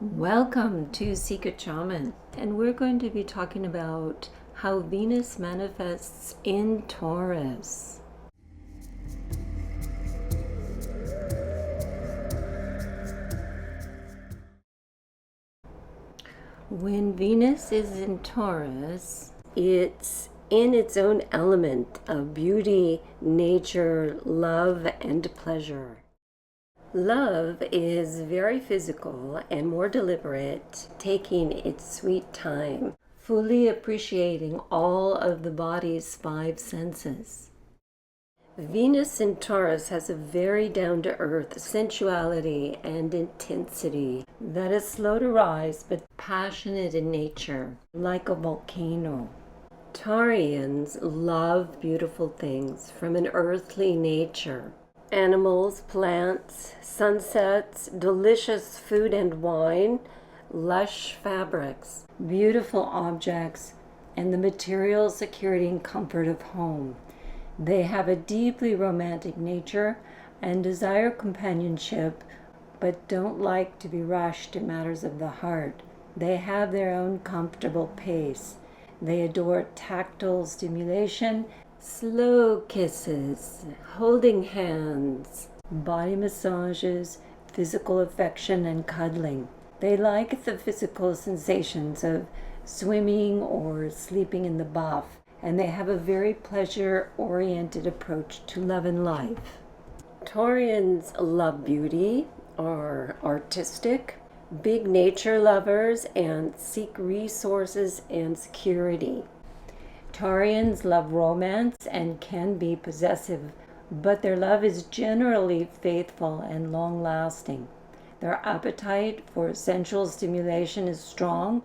Welcome to Secret Shaman, and we're going to be talking about how Venus manifests in Taurus. When Venus is in Taurus, it's in its own element of beauty, nature, love, and pleasure. Love is very physical and more deliberate, taking its sweet time, fully appreciating all of the body's five senses. Venus in Taurus has a very down-to-earth sensuality and intensity that is slow to rise but passionate in nature, like a volcano. Taurians love beautiful things from an earthly nature. Animals, plants, sunsets, delicious food and wine, lush fabrics, beautiful objects, and the material security and comfort of home. They have a deeply romantic nature and desire companionship, but don't like to be rushed in matters of the heart. They have their own comfortable pace. They adore tactile stimulation, slow kisses, holding hands, body massages, physical affection, and cuddling. They like the physical sensations of swimming or sleeping in the bath, and they have a very pleasure-oriented approach to love and life. Taurians love beauty, are artistic, big nature lovers, and seek resources and security. Taurians love romance and can be possessive, but their love is generally faithful and long-lasting. Their appetite for sensual stimulation is strong,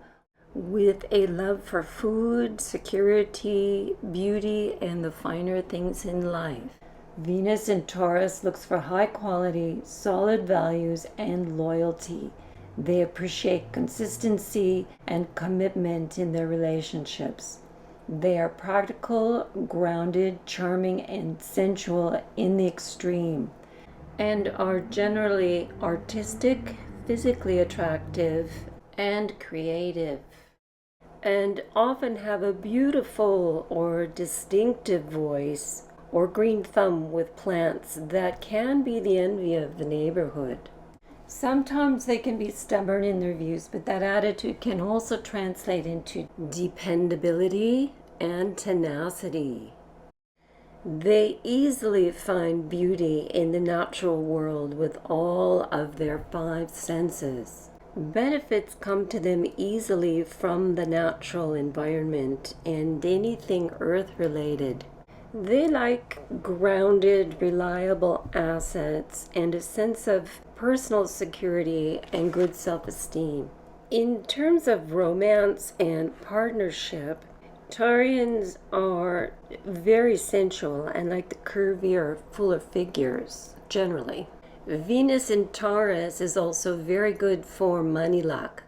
with a love for food, security, beauty, and the finer things in life. Venus in Taurus looks for high quality, solid values, and loyalty. They appreciate consistency and commitment in their relationships. They are practical, grounded, charming, and sensual in the extreme, and are generally artistic, physically attractive, and creative, and often have a beautiful or distinctive voice or green thumb with plants that can be the envy of the neighborhood. Sometimes they can be stubborn in their views, but that attitude can also translate into dependability and tenacity. They easily find beauty in the natural world with all of their five senses. Benefits come to them easily from the natural environment and anything earth-related. They like grounded, reliable assets and a sense of personal security and good self-esteem. In terms of romance and partnership, Taurians are very sensual and like the curvier, fuller figures, generally. Venus in Taurus is also very good for money luck.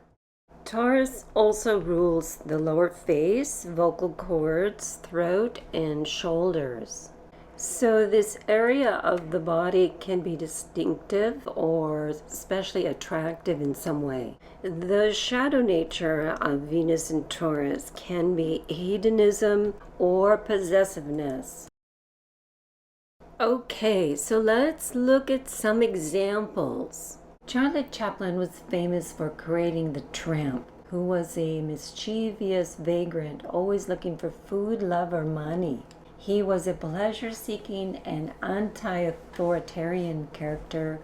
Taurus also rules the lower face, vocal cords, throat, and shoulders. So this area of the body can be distinctive or especially attractive in some way. The shadow nature of Venus in Taurus can be hedonism or possessiveness. Okay, so let's look at some examples. Charlie Chaplin was famous for creating the tramp, who was a mischievous vagrant, always looking for food, love, or money. He was a pleasure-seeking and anti-authoritarian character,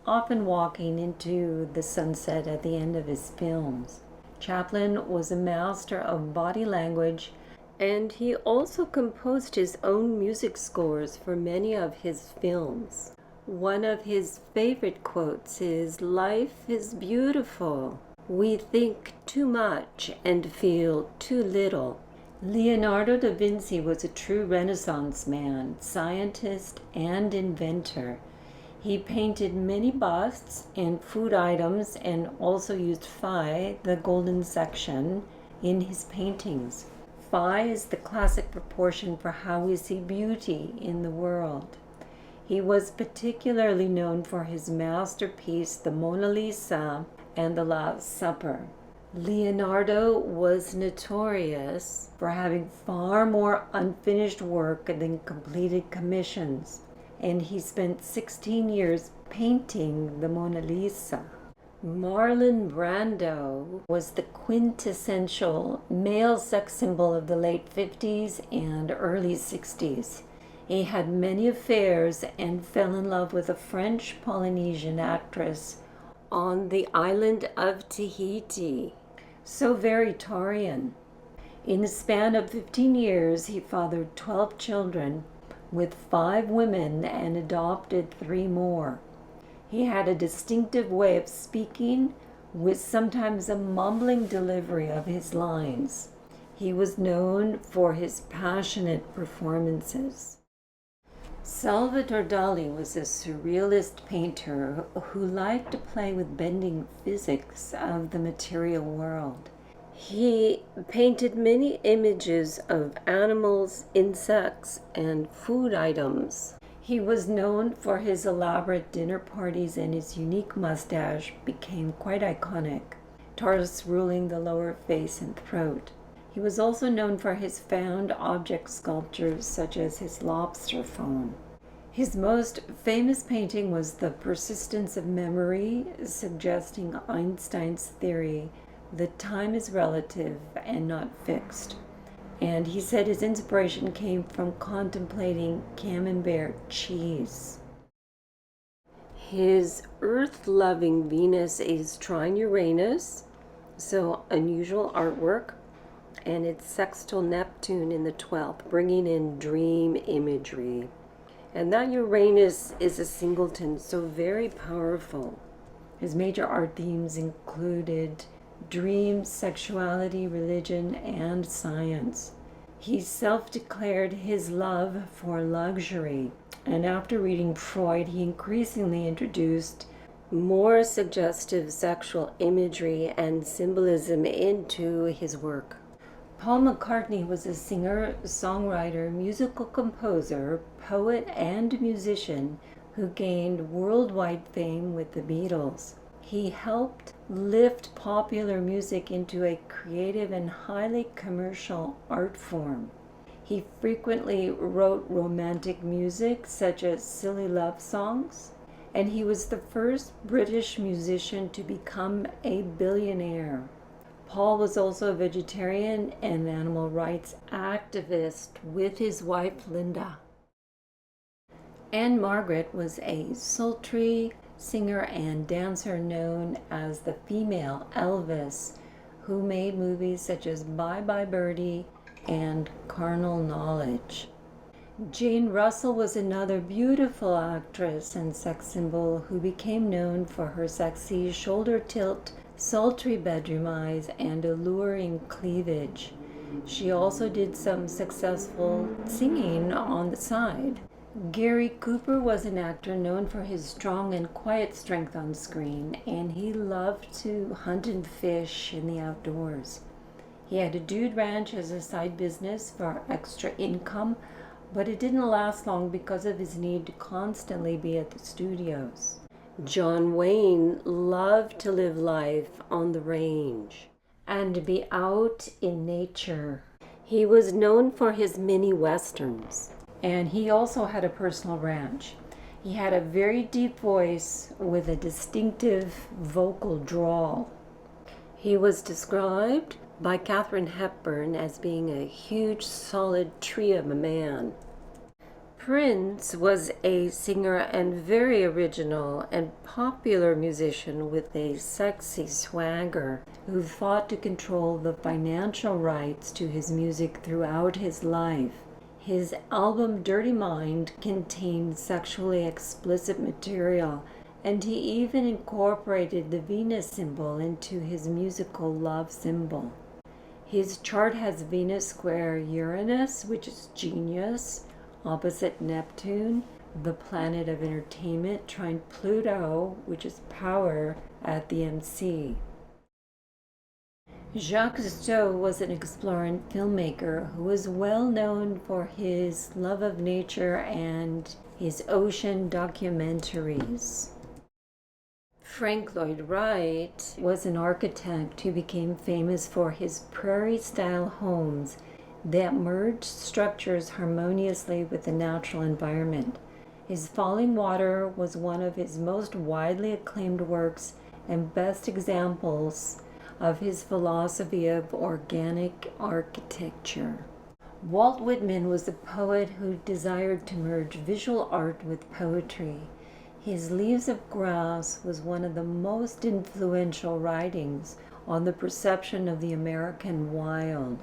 often walking into the sunset at the end of his films. Chaplin was a master of body language, and he also composed his own music scores for many of his films. One of his favorite quotes is, "Life is beautiful. We think too much and feel too little." Leonardo Da Vinci was a true Renaissance man, scientist, and inventor. He painted many busts and food items and also used phi, the golden section, in his paintings. Phi is the classic proportion for how we see beauty in the world. He was particularly known for his masterpiece, the Mona Lisa, and The Last Supper. Leonardo was notorious for having far more unfinished work than completed commissions, and he spent 16 years painting the Mona Lisa. Marlon Brando was the quintessential male sex symbol of the late 50s and early 60s. He had many affairs and fell in love with a French Polynesian actress on the island of Tahiti. So very Taurian. In the span of 15 years, he fathered 12 children with 5 women and adopted 3 more. He had a distinctive way of speaking with sometimes a mumbling delivery of his lines. He was known for his passionate performances. Salvador Dali was a surrealist painter who liked to play with bending physics of the material world. He painted many images of animals, insects, and food items. He was known for his elaborate dinner parties, and his unique mustache became quite iconic, Taurus ruling the lower face and throat. He was also known for his found object sculptures, such as his lobster phone. His most famous painting was The Persistence of Memory, suggesting Einstein's theory that time is relative and not fixed. And he said his inspiration came from contemplating camembert cheese. His earth-loving Venus is trine Uranus, so unusual artwork, and it's sextile Neptune in the 12th, bringing in dream imagery. And that Uranus is a singleton, so very powerful. His major art themes included dreams, sexuality, religion, and science. He self-declared his love for luxury, and after reading Freud, he increasingly introduced more suggestive sexual imagery and symbolism into his work. Paul McCartney was a singer, songwriter, musical composer, poet, and musician who gained worldwide fame with the Beatles. He helped lift popular music into a creative and highly commercial art form. He frequently wrote romantic music, such as silly love songs, and he was the first British musician to become a billionaire. Paul was also a vegetarian and animal rights activist with his wife Linda. Ann-Margret was a sultry singer and dancer known as the female Elvis, who made movies such as Bye Bye Birdie and Carnal Knowledge. Jane Russell was another beautiful actress and sex symbol who became known for her sexy shoulder tilt, sultry bedroom eyes, and alluring cleavage. She also did some successful singing on the side. Gary Cooper was an actor known for his strong and quiet strength on screen, and he loved to hunt and fish in the outdoors. He had a dude ranch as a side business for extra income, but it didn't last long because of his need to constantly be at the studios. John Wayne loved to live life on the range and to be out in nature. He was known for his mini westerns, and he also had a personal ranch. He had a very deep voice with a distinctive vocal drawl. He was described by Katharine Hepburn as being a huge, solid tree of a man. Prince was a singer and very original and popular musician with a sexy swagger who fought to control the financial rights to his music throughout his life. His album Dirty Mind contained sexually explicit material, and he even incorporated the Venus symbol into his musical love symbol. His chart has Venus square Uranus, which is genius, opposite Neptune, the planet of entertainment, trine Pluto, which is power, at the MC. Jacques Cousteau was an explorer and filmmaker who was well known for his love of nature and his ocean documentaries. Frank Lloyd Wright was an architect who became famous for his prairie-style homes that merged structures harmoniously with the natural environment. His Falling Water was one of his most widely acclaimed works and best examples of his philosophy of organic architecture. Walt Whitman was a poet who desired to merge visual art with poetry. His Leaves of Grass was one of the most influential writings on the perception of the American wild.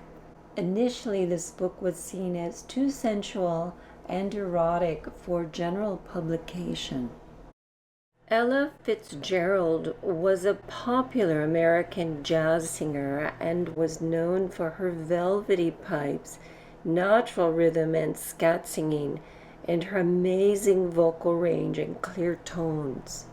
Initially, this book was seen as too sensual and erotic for general publication. Ella Fitzgerald was a popular American jazz singer and was known for her velvety pipes, natural rhythm and scat singing, and her amazing vocal range and clear tones.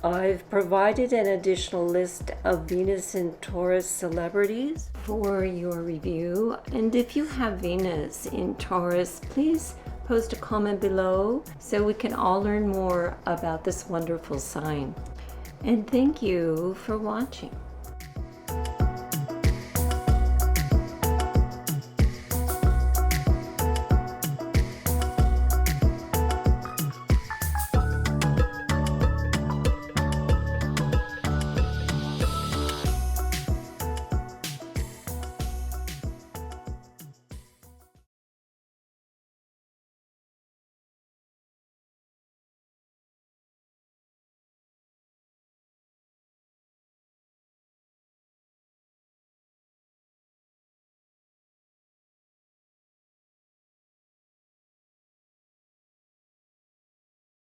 I've provided an additional list of Venus and Taurus celebrities for your review, and if you have Venus in Taurus, please post a comment below so we can all learn more about this wonderful sign. And thank you for watching.